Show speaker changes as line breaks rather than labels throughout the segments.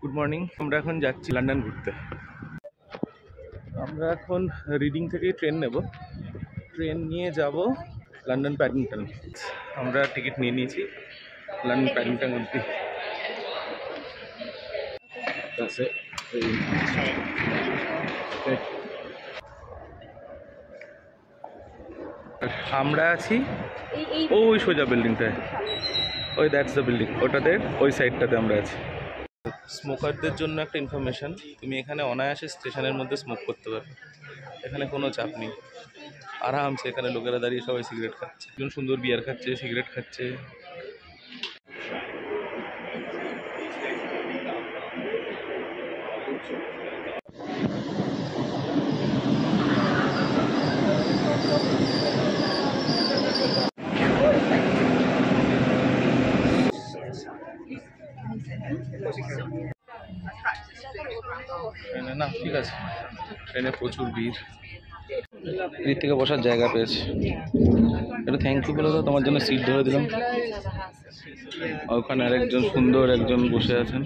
Good morning. আমরা এখন যাচ্ছি লন্ডন ঘুরতে। আমরা এখন রিডিং থেকে ট্রেন নেব, ট্রেন নিয়ে যাব লন্ডন প্যাডিংটন। আমরা টিকিট নিয়ে নিয়েছি লন্ডন প্যাডিংটন অবধি। আমরা আছি ওই সোজা বিল্ডিংটায়, ওই দ্যাটস দ্য বিল্ডিং, ওটাতে ওই সাইডটাতে আমরা আছি। স্মোকারদের জন্য একটা ইনফরমেশন, তুমি এখানে অনায়াসে স্টেশনের মধ্যে স্মোক করতে পারবে, এখানে কোনো চাপ নেই, আরামসে এখানে লোকেরা দাঁড়িয়ে সবাই সিগারেট খাচ্ছে, একজন সুন্দর বিয়ার খাচ্ছে, সিগারেট খাচ্ছে। ট্রেনে না, ঠিক আছে, ট্রেনে প্রচুর ভিড়। এদিক থেকে বসার জায়গা পেয়েছে, এটা থ্যাংক ইউ বলে দাও, তোমার জন্য সিট ধরে দিলাম। ওখানে আরেকজন সুন্দর একজন বসে আছেন।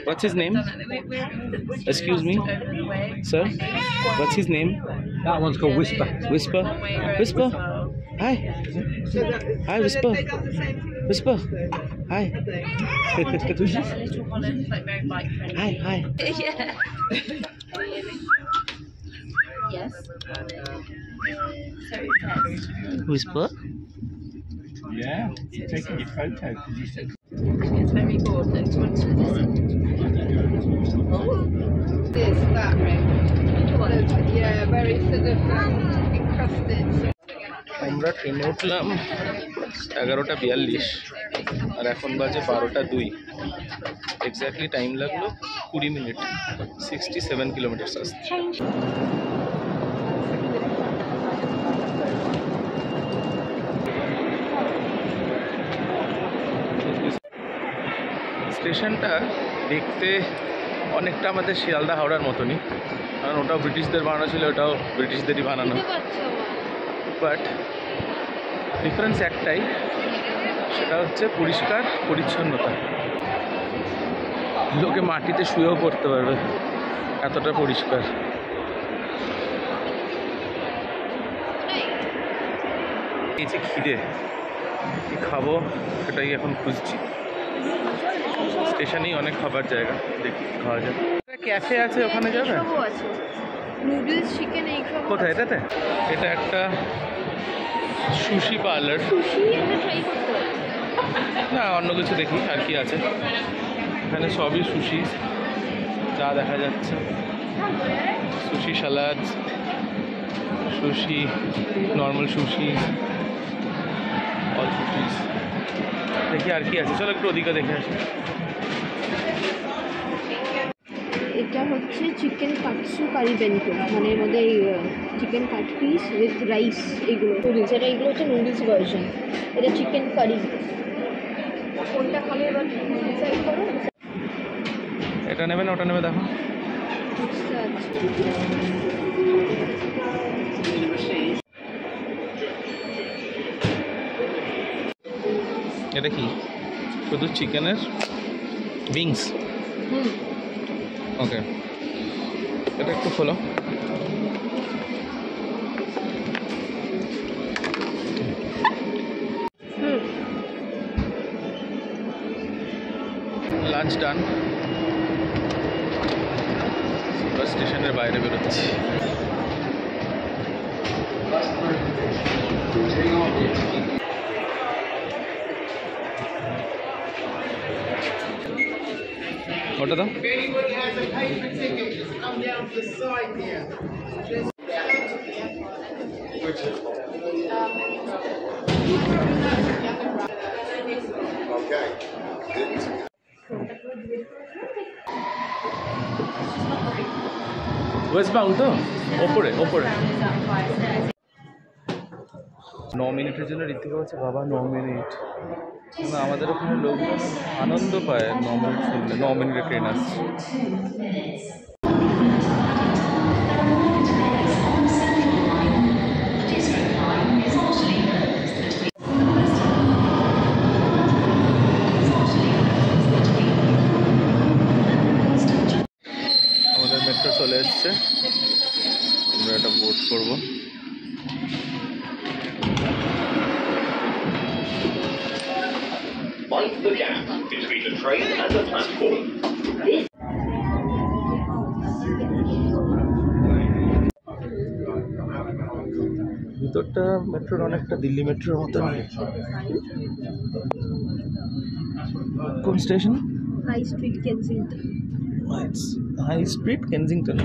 What's his name? Excuse me, sir. What's his name?
That one's called Whisper.
Whisper. Whisper. Hi. Hi, Whisper. Whisper. Hi. Hi. Hi.
Yes.
Whisper.
Yeah, taking your photo because you said.
It's very important to listen.
This, that ring. Yeah, very sort of encrusted.
আমরা ট্রেনে উঠলাম 11:42 আর এখন বাজে 12:02। Exactly time লাগলো 20 minute, 67 kilometre আসতে। স্টেশনটা দেখতে অনেকটা আমাদের শিয়ালদা হাওড়ার মতনই, কারণ ওটাও ব্রিটিশদের বানানো ছিল, ওটাও ব্রিটিশদেরই বানানো। বাট ডিফারেন্স একটাই, সেটা হচ্ছে পরিষ্কার পরিচ্ছন্নতা। লোকে মাটিতে শুয়েও পড়তে পারবে, এতটা পরিষ্কার। এই যে খিদে, কি খাবো সেটাই এখন খুঁজছি। স্টেশনেই অনেক খাবার জায়গা, দেখি কি খাওয়া যায়। ক্যাফে আছে, ওখানে যাবে?
নুডলস, চিকেন, এইসব
কোথায় এটাতে? এটা একটা সুশি পার্লার।
সুশি এটা ট্রাই করতে হবে
না, অন্য কিছু দেখি আর কি আছে। এখানে সবই সুশি যা দেখা যাচ্ছে, sushi salad, sushi, normal sushi, all sushi. দেখি আর কি আছে, চলো একটু ওদিকে দেখে আসি।
এটা হচ্ছে চিকেন কাটসু কারি বেন্টো, মানে এর মধ্যে chicken cut piece with rice, এগুলো নুডলস। এটা এগুলো হচ্ছে নুডলস ভার্সন, এটা চিকেন কারি। কোনটা খাবে এবার ডিসাইড করো।
এটা নেবে না ওটা নেবে, দেখো। এটা কি শুধু চিকেনের উইংস? ওকে, এটা একটু খোলো। লাঞ্চ ডান, স্টেশনের বাইরে বেরোচ্ছি। ওটা দাও। ওয়েস্ট বাউন্ড তো, ওপরে ওপরে। 9 মিনিটের জন্য ঋতিকা বলছে, বাবা 9 মিনিট। না, আমাদের ওখানে লোকজন আনন্দ পায় 9 মিনিট শুনলে, 9 মিনিটের ট্রেন আসছে।
light the gap between the train and the platform.
ভিতরটা মেট্রোর অনেকটা দিল্লি মেট্রোর মতো। কোন station?
High Street Kensington.
High Street Kensington.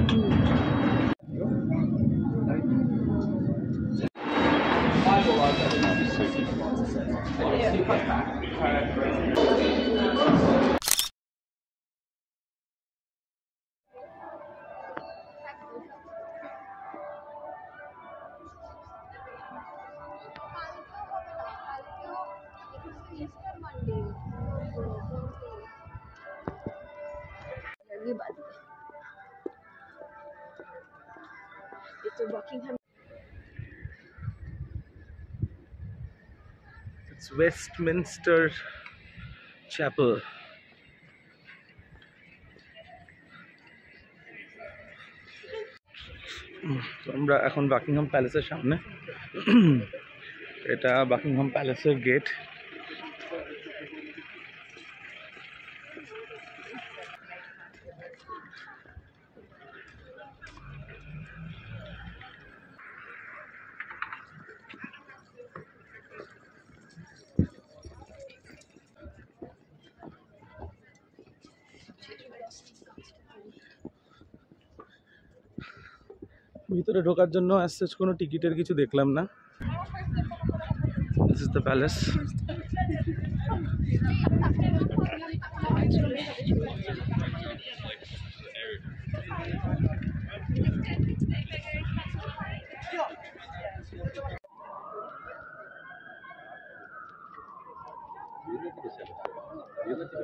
It's Westminster Chapel. আমরা এখন বাকিংহাম প্যালেসের সামনে। এটা বাকিংহাম প্যালেসের গেট। ভিতরে ঢোকার জন্য অ্যাজ কোনো টিকিটের কিছু দেখলাম না। This is the palace.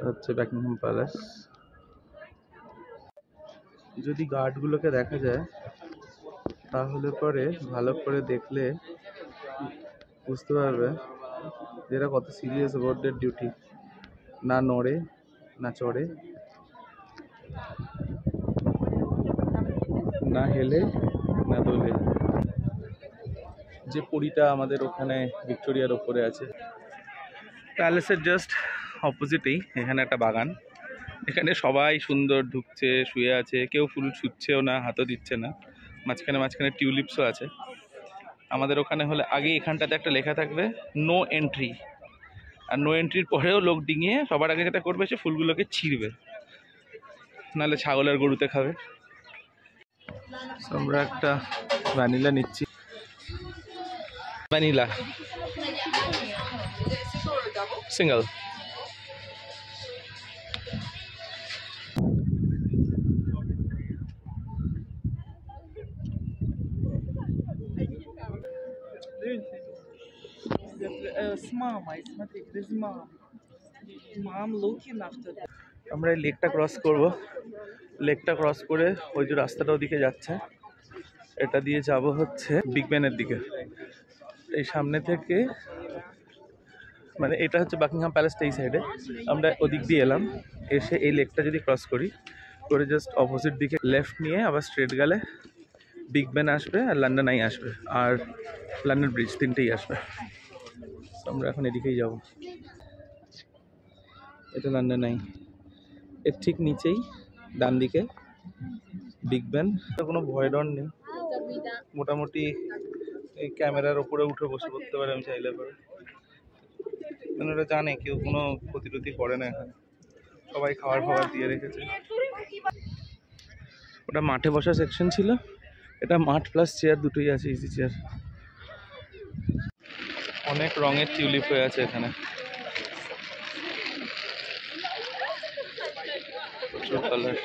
হচ্ছে বাকিংহাম প্যালেস। যদি গার্ডগুলোকে দেখা যায় তাহলে পরে ভালো করে দেখলে বুঝতে পারবে যে এরা কত সিরিয়াস অ্যাবাউট দেয়ার ডিউটি। না নড়ে না চড়ে, না হেলে না দোলে। যে পরিটা আমাদের ওখানে ভিক্টোরিয়ার ওপরে আছে। প্যালেসের জাস্ট অপোজিটেই এখানে একটা বাগান। এখানে সবাই সুন্দর ঢুকছে, শুয়ে আছে, কেউ ফুল ছুঁচ্ছেও না, হাতও দিচ্ছে না। মাঝখানে টিউলিপসও আছে। আমাদের ওখানে হলে আগে এখানটাতে একটা লেখা থাকবে নো এন্ট্রি, আর নো এন্ট্রির পরেও লোক ডিঙিয়ে সবার আগে যেটা করবে সে ফুলগুলোকে ছিঁড়বে, নাহলে ছাগল আর গরুতে খাবে। আমরা একটা ভ্যানিলা নিচ্ছি। Vanilla single.
Mama, смотри, this is mom. Mom looking after them.
আমরা এই লেকটা ক্রস করব। লেকটা ক্রস করে ওই যে রাস্তাটা ওদিকে যাচ্ছে, এটা দিয়ে যাব হচ্ছে বিগ ব্যানের দিকে। এই সামনে থেকে মানে এটা হচ্ছে বাকিংহাম প্যালেসটা এই সাইডে, আমরা ওদিক দিয়ে এলাম। এসে এই লেকটা যদি ক্রস করি, করে জাস্ট অপোজিট দিকে লেফট নিয়ে আবার স্ট্রেট গেলে বিগ ব্যান আসবে আর লন্ডন আই আসবে আর লন্ডন ব্রিজ, তিনটেই আসবে। আমরা এখন এদিকেই যাব। এটা লন্ডন আই, এর ঠিক নিচেই ডান দিকে বিগ ব্যান। কোনো ভয় ডর নেই, মোটামুটি এই ক্যামেরার ওপরে উঠে বসে পড়তে পারে আমি চাইলে পরে। মানে ওরা জানে কেউ কোনো ক্ষতি করে না এখানে, সবাই খাবার দিয়ে রেখেছে। ওটা মাঠে বসা সেকশন ছিল, এটা মাঠ প্লাস চেয়ার দুটোই আছে, ইজি চেয়ার। অনেক রঙের টিউলিপ হয়ে আছে এখানে, প্রচুর কালার।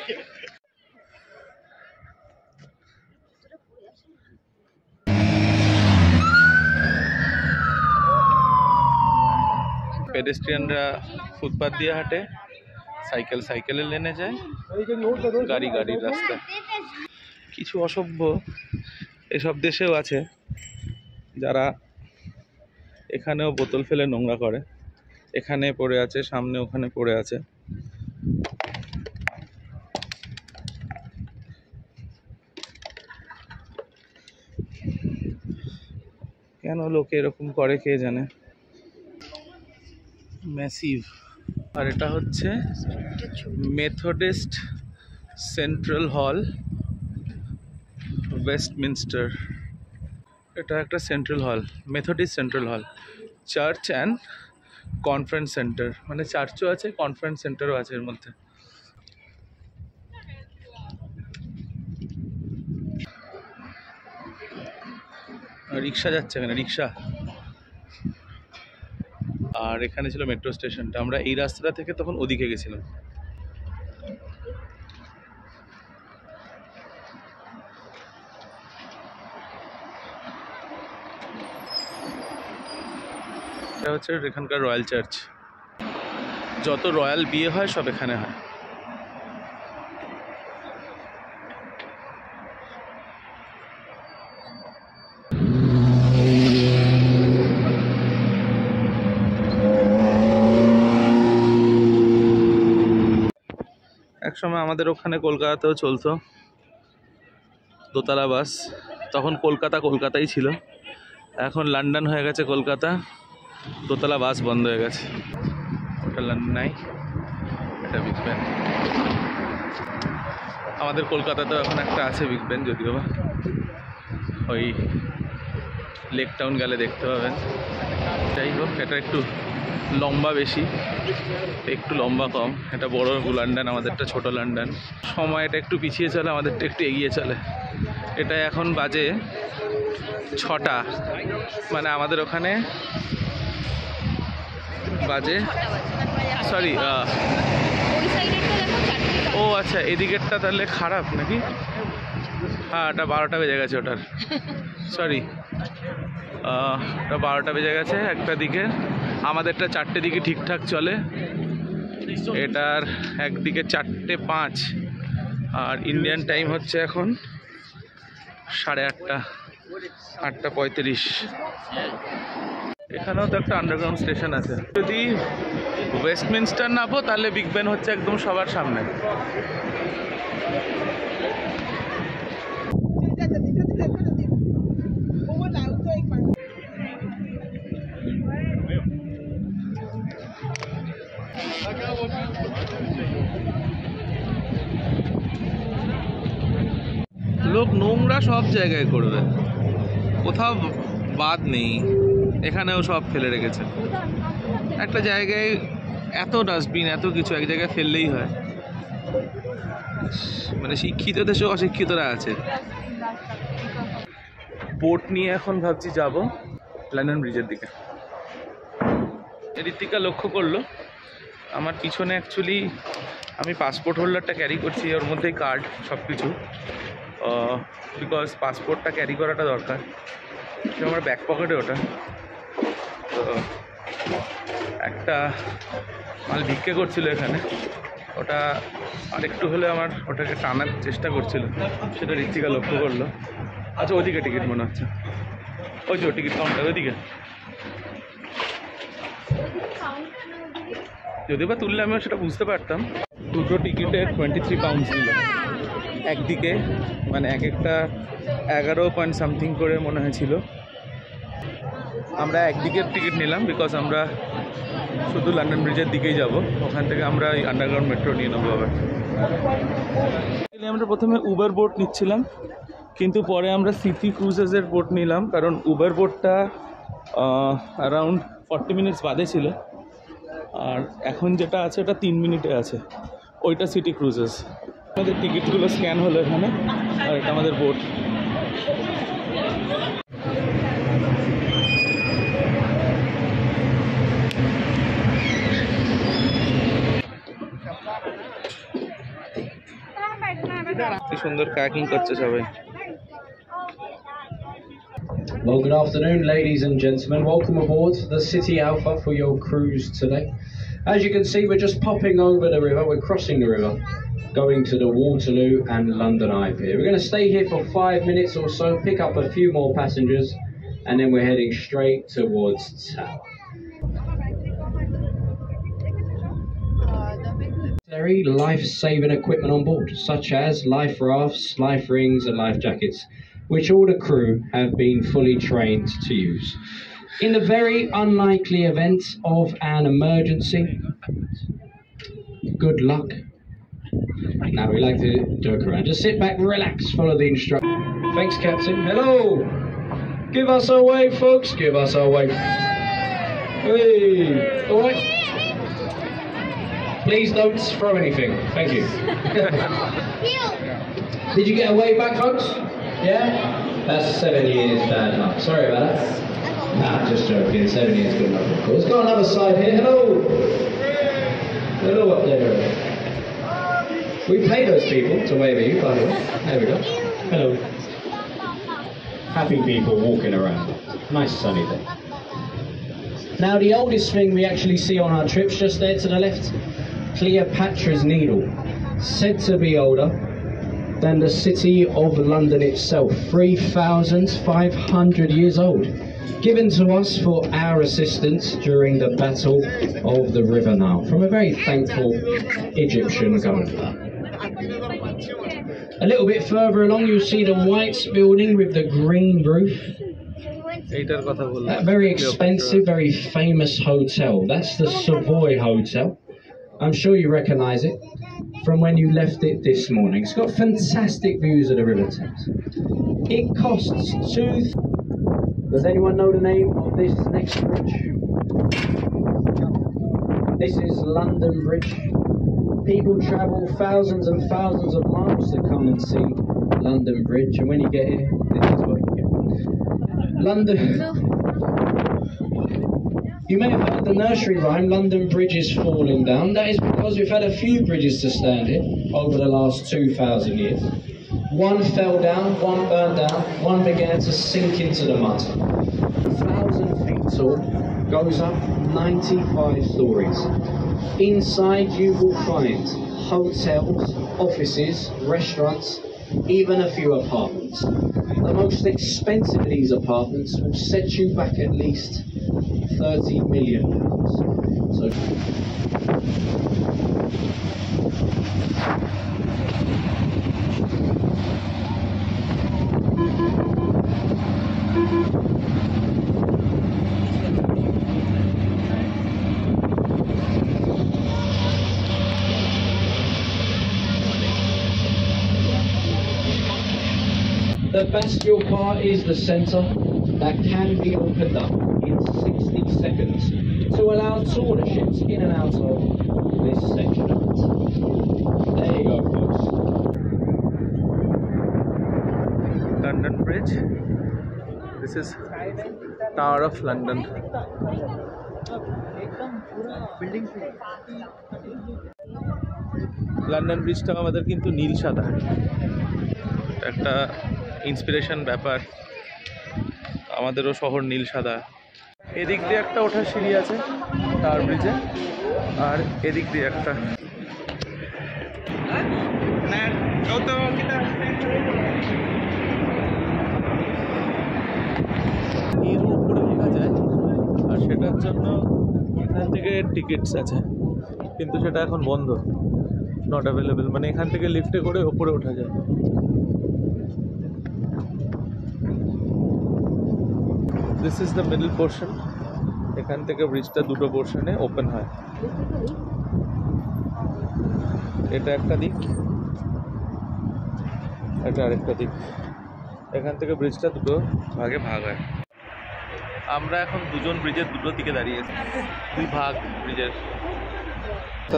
পেডেস্ট্রিয়ানরা ফুটপাথ দিয়ে হাঁটে, সাইকেলের লেনে যায়, গাড়ির রাস্তা। কিছু অসভ্য এসব দেশেও আছে যারা এখানেও বোতল ফেলে নোংরা করে। এখানে পড়ে আছে, সামনে ওখানে পড়ে আছে। কেন লোকে এরকম করে কে জানে। ম্যাসিভ আর এটা হচ্ছে মেথডিস্ট সেন্ট্রাল হল, ওয়েস্টমিনস্টার। এটা একটা সেন্ট্রাল হল, মেথডিস্ট সেন্ট্রাল হল, চার্চ অ্যান্ড কনফারেন্স সেন্টার, মানে চার্চও আছে, কনফারেন্স সেন্টারও আছে এর মধ্যে। রিক্সা যাচ্ছে এখানে, রিক্সা। আর এখানে ছিল মেট্রো স্টেশনটা, আমরা এই রাস্তাটা থেকে তখন ওদিকে গেছিলাম। এটা হচ্ছে এখানকার রয়্যাল চার্চ, যত রয়্যাল বিয়ে হয় সব এখানে হয়। একসময় আমাদের ওখানে কলকাতাতেও চলতো দোতলা বাস, তখন কলকাতাই ছিল, এখন লন্ডন হয়ে গেছে কলকাতা, দোতলা বাস বন্ধ হয়ে গেছে। ওটা লন্ডন নাই, এটা বিগ ব্যান। আমাদের কলকাতাতেও এখন একটা আছে বিগ ব্যান, যদিও বা ওই লেক টাউন গেলে দেখতে পাবেন। যাই হোক, এটা একটু লম্বা বেশি, একটু লম্বা কম। এটা বড় লন্ডন, আমাদেরটা ছোট লন্ডন। সময়টা একটু পিছিয়ে চলে, আমাদেরটা একটু এগিয়ে চলে। এটা এখন বাজে 6টা, মানে আমাদের ওখানে বাজে, সরি, ও আচ্ছা, এদিকেরটা তাহলে খারাপ নাকি? হ্যাঁ, এটা 12টা বেজে গেছে ওটার, সরি, ওটা 12টা বেজে গেছে একটা দিকে। আমাদেরটা 4টে দিকে ঠিকঠাক চলে, এটার একদিকে 4:05, আর ইন্ডিয়ান টাইম হচ্ছে এখন 8:30, 8:35। এখানেও তো একটা আন্ডারগ্রাউন্ড স্টেশন আছে। যদি ওয়েস্টমিনস্টার নামো তাহলে বিগ ব্যান হচ্ছে একদম সবার সামনে। লোক নোংরা সব জায়গায় করবে, কোথাও বাদ নেই, এখানেও সব ফেলে রেখেছে। একটা জায়গায় এত ডাস্টবিন, এত কিছু এক জায়গায় ফেললেই হয়। মানে শিক্ষিত দেশে অশিক্ষিতরা আছে। বোট নিয়ে এখন ভাবছি যাব লন্ডন ব্রিজের দিকে। ঋতিকা লক্ষ্য করলো আমার পিছনে অ্যাকচুয়ালি আমি পাসপোর্ট হোল্ডারটা ক্যারি করছি, ওর মধ্যেই কার্ড সব কিছু, বিকজ পাসপোর্টটা ক্যারি করাটা দরকার। আমার ব্যাক পকেটে ওটা, তো একটা মাল ভিক্ষে করছিল এখানে, ওটা আরেকটু হলে আমার ওটাকে টানার চেষ্টা করছিল, সেটা ঋতিকা লক্ষ্য করলো। আচ্ছা, ওদিকে টিকিট মনে হচ্ছে, ওই যে টিকিট কাউন্টার ওইদিকে। যদি বা তুললে আমিও সেটা বুঝতে পারতাম। দুটো টিকিটে 23 পাউন্ডস দিল একদিকে, মানে এক একটা 11 পয়েন্ট সামথিং করে মনে হয়েছিল। আমরা একদিকের টিকিট নিলাম, বিকজ আমরা শুধু লন্ডন ব্রিজের দিকেই যাব, ওখান থেকে আমরা এই আন্ডারগ্রাউন্ড মেট্রো নিয়ে নেবো আবার। আমরা প্রথমে উবার বোট নিচ্ছিলাম, কিন্তু পরে আমরা সিটি ক্রুজেসের বোট নিলাম, কারণ উবার বোটটা অ্যারাউন্ড 40 মিনিটস বাদে ছিল, আর এখন যেটা আছে ওটা 3 মিনিটে আছে, ওইটা সিটি ক্রুজেস। আমাদের টিকিটগুলো স্ক্যান হলো এখানে, আর এটা আমাদের বোট। কি সুন্দর কাকিং করছে সবাই।
Well, good afternoon, ladies and gentlemen. Welcome aboard the City Alpha for your cruise today. As you can see, we're just popping over the river. We're crossing the river, going to the Waterloo and London Eye Pier. We're going to stay here for 5 minutes or so, pick up a few more passengers, and then we're heading straight towards Tower. Very life-saving equipment on board, such as life rafts, life rings, and life jackets, which all the crew have been fully trained to use. In the very unlikely event of an emergency, good luck. Now we like to joke around. Just sit back, relax, follow the instructions. Thanks, Captain. Hello. Give us a wave, folks. Give us a wave. Hey. All right. Please don't throw anything. Thank you. Did you get a wave back, folks? Yeah? That's 7 years bad enough. Sorry about that. Nah, just joking. 7 years good enough, of course. Go on the other side here. Hello. Hello up there. We pay those people to wave at you, by the way. There we go. Hello. Happy people walking around. Nice sunny day. Now the oldest thing we actually see on our trips, just there to the left, Cleopatra's Needle. Said to be older than the city of London itself, 3,500 years old. Given to us for our assistance during the Battle of the River Nile, from a very thankful Egyptian government. A little bit further along you'll see the white building with the green roof. That very expensive, very famous hotel. That's the Savoy Hotel. I'm sure you recognise it from when you left it this morning. It's got fantastic views of the River Thames. It costs Does anyone know the name of this next bridge? This is London Bridge. People travel thousands and thousands of miles to come and see London Bridge, and when you get here, this is what you get. London. You may have heard the nursery rhyme, London Bridge is falling down. That is because we've had a few bridges to stand here over the last 2,000 years. One fell down, one burned down, one began to sink into the mud. 1,000 feet tall, goes up 95 stories. Inside you will find hotels, offices, restaurants, even a few apartments. The most expensive of these apartments will set you back at least £30 million. So the Bastille Bar is the centre that can be opened up in 60 seconds to allow tour ships in and out of this section of it. There you go, folks.
London Bridge. This is Tower of London. London ব্রিজটা আমাদের কিন্তু নীল সাদা, একটা inspiration ব্যাপার। আমাদেরও শহর নীল সাদা। এদিক দিয়ে একটা ওঠার সিঁড়ি আছে টাওয়ার ব্রিজে, আর এদিক দিয়ে একটা। এর উপরে ওঠা যায়, আর সেটার জন্য এখান থেকে টিকিটস আছে, কিন্তু সেটা এখন বন্ধ, নট অ্যাভেলেবেল। মানে এখান থেকে লিফটে করে ওপরে ওঠা যায়। This is the middle portion. এখান থেকে ব্রিজটা দুটো পোর্শনে ওপেন হয়। এটা একটা দিক, এটা আরেকটা দিক। এখান থেকে ব্রিজটা দুটো ভাগে ভাগ হয়। আমরা এখন দুজন ব্রিজের দুটো দিকে দাঁড়িয়ে আছি, দুই ভাগ ব্রিজের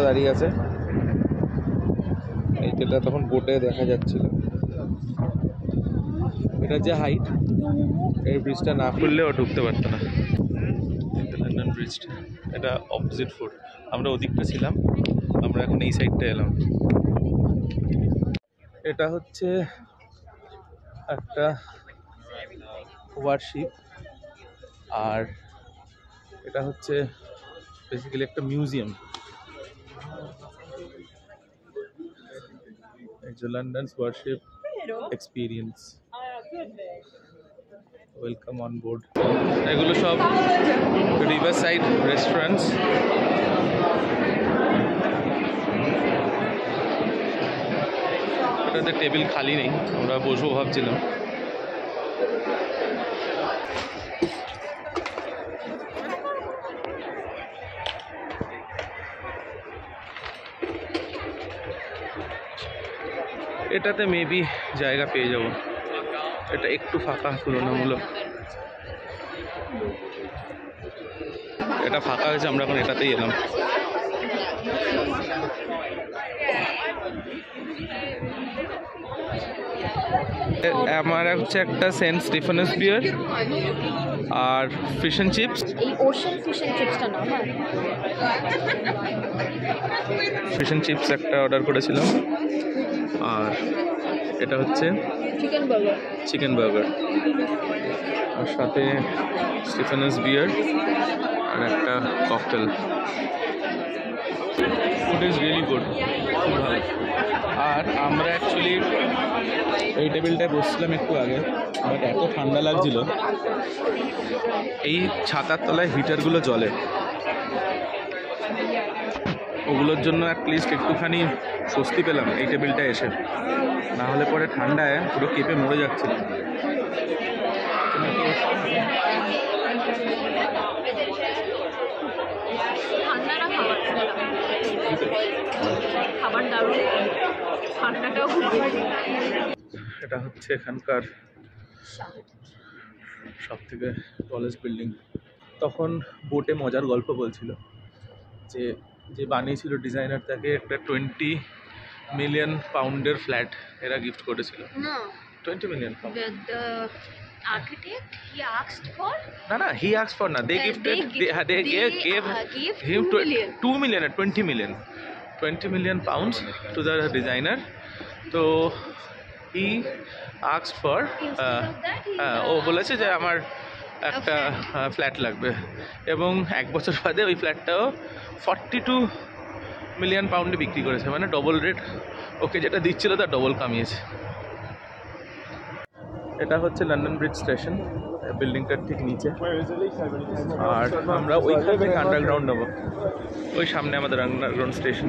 দাঁড়িয়ে আছে। এই যেটা তখন বোটে দেখা যাচ্ছিল, এটা যে হাইট, এই ব্রিজটা না খুললেও ঢুকতে পারতো না লন্ডন ব্রিজটা। এটা অপোজিট ফুড, আমরা ওদিকটা ছিলাম, আমরা এখন এই সাইডটা এলাম। এটা হচ্ছে একটা ওয়ারশিপ, আর এটা হচ্ছে বেসিক্যালি একটা মিউজিয়াম। এই যে London's warship experience. Welcome on board. এগুলো সব রিভার সাইড রেস্টুরেন্টস। এটাতে টেবিল খালি নেই, আমরা বসবো ভাবছিলাম। এটাতে মেবি জায়গা পেয়ে যাব, এটা একটু ফাঁকা তুলনামূলক। এটা ফাঁকা হয়েছে, আমরা এখন এটাতেই এলাম। আমার হচ্ছে একটা সেন্ট স্টিফেনস বিয়ার আর ফিশ অ্যান্ড চিপস।
এই ওশান ফিশ অ্যান্ড চিপসটা না, হ্যাঁ
ফিশ অ্যান্ড চিপস একটা অর্ডার করেছিলাম, আর এটা হচ্ছে
চিকেন বার্গার।
চিকেন বার্গার, আর সাথে স্টিফেনস বিয়ার আর একটা cocktail. Food is really good, খুব ভালো। আর আমরা অ্যাকচুয়ালি এই টেবিলটায় বসছিলাম একটু আগে, বাট এত ঠান্ডা লাগছিল, এই ছাতার তলায় হিটারগুলো জ্বলে, ওগুলোর জন্য অ্যাটলিস্ট একটুখানি স্বস্তি পেলাম এই টেবিলটায় এসে, না হলে পরে ঠান্ডায় পুরো কেঁপে মরে যাচ্ছিল।
ঠান্ডা না খাবার খাবার দারুণ, ঠান্ডাটাও খুব
এটা হচ্ছে এখানকার সব থেকে টলেস্ট বিল্ডিং। তখন বোটে মজার গল্প বলছিল যে যে বানিয়েছিল ডিজাইনার, তাকে একটা 20 মিলিয়ন পাউন্ডের ফ্ল্যাট এরা গিফট করেছিল।
না
20 million pound
the architect he asked for
না না, হি আস্কড ফর না, দে gifted, they gave him 2 million, 20 million pounds to the designer. তো হি asked for ও বলেছে যে আমার একটা ফ্ল্যাট লাগবে, এবং 1 বছর বাদে ওই ফ্ল্যাটটাও 42 মিলিয়ন পাউন্ডে বিক্রি করেছে, মানে ডবল রেট, ওকে যেটা দিচ্ছিল তার ডবল কামিয়েছে। এটা হচ্ছে লন্ডন ব্রিজ স্টেশন, বিল্ডিংটার ঠিক নিচে, আর আমরা ওইখান থেকে আন্ডারগ্রাউন্ড নেবো, ওই সামনে আমাদের আন্ডারগ্রাউন্ড স্টেশন।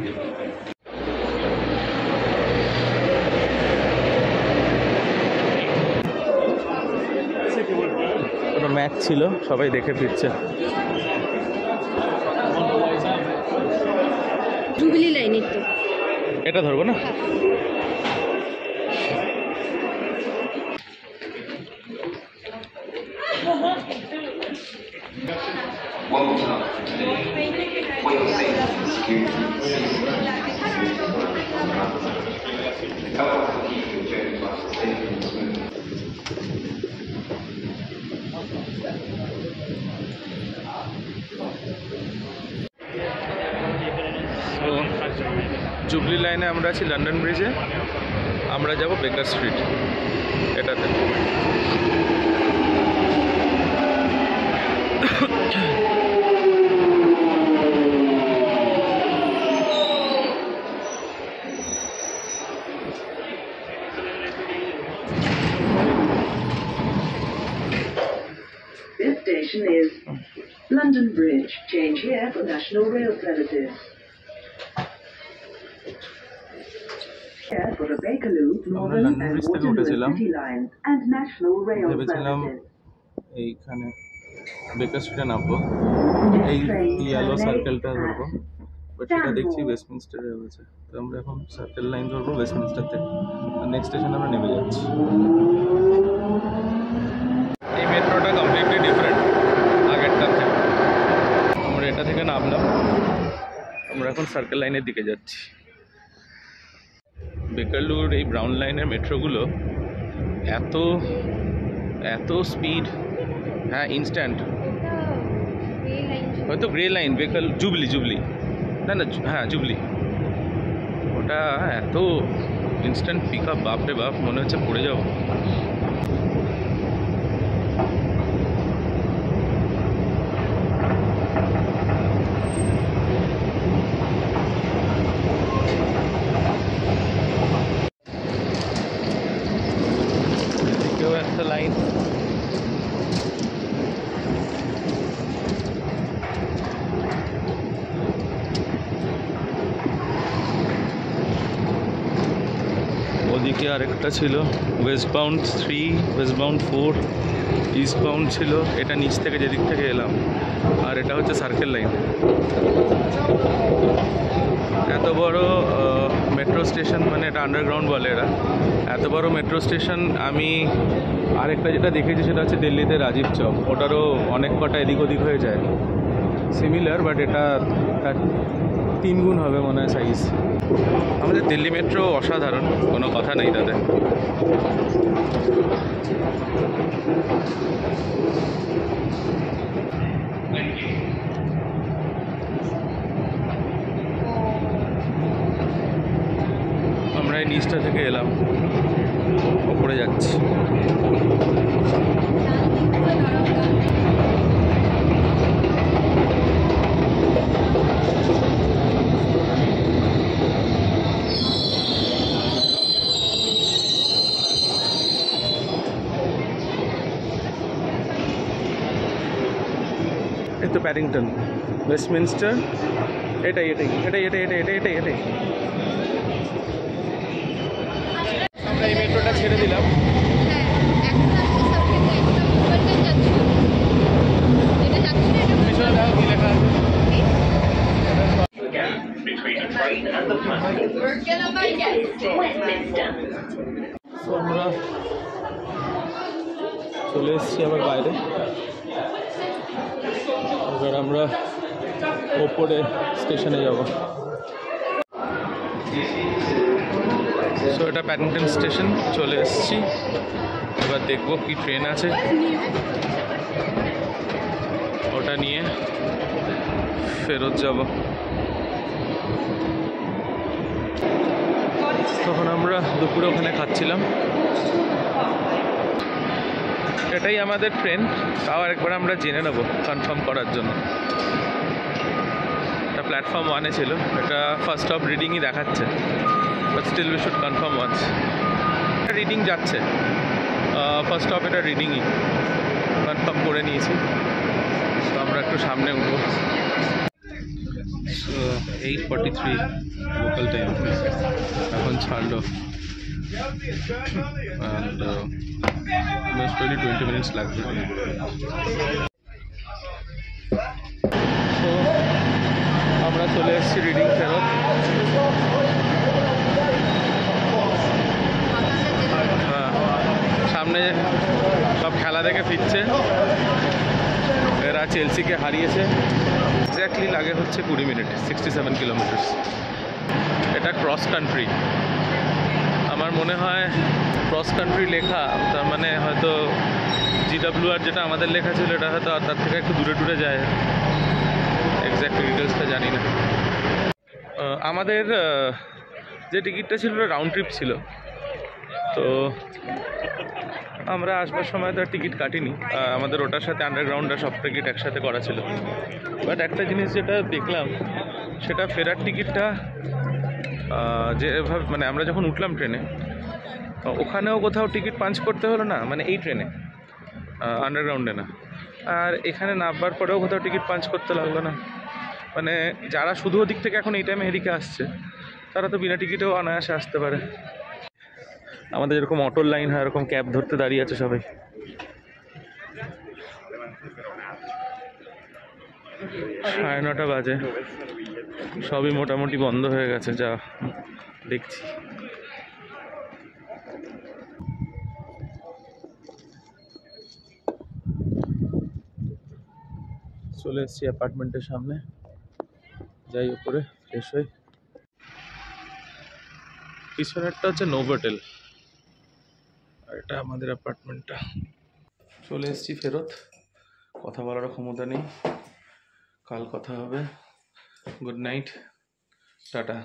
ওটা ম্যাচ ছিল, সবাই দেখে ফিরছে।
জুবিলি লাইনের তো
এটা ধরবো না, জুবলি লাইনে আমরা আছি, লন্ডন ব্রিজে, আমরা যাব বেকার স্ট্রিট এটাতে।
This station is London Bridge. Change here for National Rail services. Here for the Bakerloo, Northern
London
and
Bridge থেকে
Waterloo
উঠেছিলাম।
City lines and National Rail
ভেবেছিলাম
services.
এইখানে বেকার স্ট্রিটে নামবো, এই ইয়েলো সার্কেলটা ধরবো, বাট সেটা দেখছি ওয়েস্টমিনস্টারে হয়েছে, তো আমরা এখন সার্কেল লাইন ধরবো ওয়েস্টমিনস্টার থেকে, নেক্সট স্টেশনে আমরা নেমে যাচ্ছি। এই মেট্রোটা কমপ্লিটলি ডিফারেন্ট আগেরটার থেকে। আমরা এটা থেকে নামলাম, আমরা এখন সার্কেল লাইনের দিকে যাচ্ছি। বেকারলুর এই ব্রাউন লাইনের মেট্রোগুলো এত এত স্পিড, হ্যাঁ ইনস্ট্যান্ট, হয়তো গ্রে লাইন বেকার জুবলি না না, হ্যাঁ জুবলি, ওটা এত ইনস্ট্যান্ট পিক আপ, বাপরে বাপ, মনে হচ্ছে পড়ে যাবো। এদিকেও একটা লাইন, ওদিকে আরেকটা ছিল West bound 3, West bound 4, east bound ছিল, এটা নিচ থেকে যেদিক থেকে এলাম, আর এটা হচ্ছে সার্কেল লাইন। এত বড় মেট্রো স্টেশন, মানে এটা আন্ডারগ্রাউন্ড বলে এরা। এত বড় মেট্রো স্টেশন আমি আরেকটা যেটা দেখেছি সেটা হচ্ছে দিল্লিতে রাজীব চক, ওটারও অনেক কটা এদিক ওদিক হয়ে যায়, সিমিলার, বাট এটা তার 3 গুণ হবে মনে হয় সাইজ। আমাদের দিল্লি মেট্রো অসাধারণ, কোনো কথা নেই তাতে। আমরা এই নিচটা থেকে এলাম, ওপরে যাচ্ছি। এই তো প্যাডিংটন, ওয়েস্টমিনস্টার, এটাই এটাই এটাই এটাই এটাই এটাই এটাই এটাই। আমরা এই মেট্রোটা ছেড়ে দিলাম। পিছনে দেখো কি লেখা আছে।
The gap between the train and the platform.
তো আমরা চলে এসেছি আবার বাইরে। এবার আমরা ওপরে স্টেশনে যাব। সো এটা প্যাডিংটন স্টেশন, চলে এসেছি। এবার দেখবো কি ট্রেন আছে, ওটা নিয়ে ফেরত যাব। তখন আমরা দুপুরে ওখানে খাচ্ছিলাম। এটাই আমাদের ট্রেন, তাও আরেকবার আমরা জেনে নেব কনফার্ম করার জন্য। এটা প্ল্যাটফর্ম 1-এ ছিল, এটা ফার্স্ট স্টপ রিডিংই দেখাচ্ছে, but still we should confirm once. Reading যাচ্ছে, ফার্স্ট স্টপ এটা রিডিংই, কনফার্ম করে নিয়েছি। তো আমরা একটু সামনে উঠবো। 8:43 লোকাল টাইম, এখন ছাড়লো, and most probably 20 minutes লাগবে। তো আমরা চলে এসেছি রিডিং ফেরত। সামনে সব খেলা দেখে ফিরছে, এরা চেলসিকে হারিয়েছে। এক্স্যাক্টলি লাগে হচ্ছে 20 মিনিট, 67 কিলোমিটার। এটা ক্রস কান্ট্রি, আমার মনে হয় ক্রস কান্ট্রি লেখা, তার মানে হয়তো GWR যেটা আমাদের লেখা ছিল এটা হয়তো তার থেকে একটু দূরে দূরে যায়, এক্স্যাক্ট ডিটেলসটা জানি না। আমাদের যে টিকিটটা ছিল রাউন্ড ট্রিপ ছিল, তো আমরা আসবার সময় তো টিকিট কাটিনি, আমাদের ওটার সাথে আন্ডারগ্রাউন্ডটা সব টিকিট একসাথে করা ছিল। বাট একটা জিনিস যেটা দেখলাম, সেটা ফেরার টিকিটটা যেভাবে, মানে আমরা যখন উঠলাম ট্রেনে, ওখানেও কোথাও টিকিট পাঞ্চ করতে হলো না, মানে এই ট্রেনে, আন্ডারগ্রাউন্ডে না। আর এখানে নামবার পরেও কোথাও টিকিট পাঞ্চ করতে লাগলো না। মানে যারা শুধু ওদিক থেকে এখন এই টাইমে এদিকে আসছে, তারা তো বিনা টিকিটেও অনায়াসে আসতে পারে। আমাদের যেরকম অটোর লাইন হয়, এরকম ক্যাব ধরতে দাঁড়িয়ে আছে সবাই। 9:30 বাজে, সবই মোটামুটি বন্ধ হয়ে গেছে যা দেখছি। চলে এসেছি অ্যাপার্টমেন্টের সামনে, যাই উপরে ফ্রেশ হই। পিছনেরটা হচ্ছে নোভোটেল, আর এটা আমাদের অ্যাপার্টমেন্টটা। চলে এসেছি ফেরত, কথা বলার ক্ষমতা নেই, কাল কথা হবে। Good night, tata.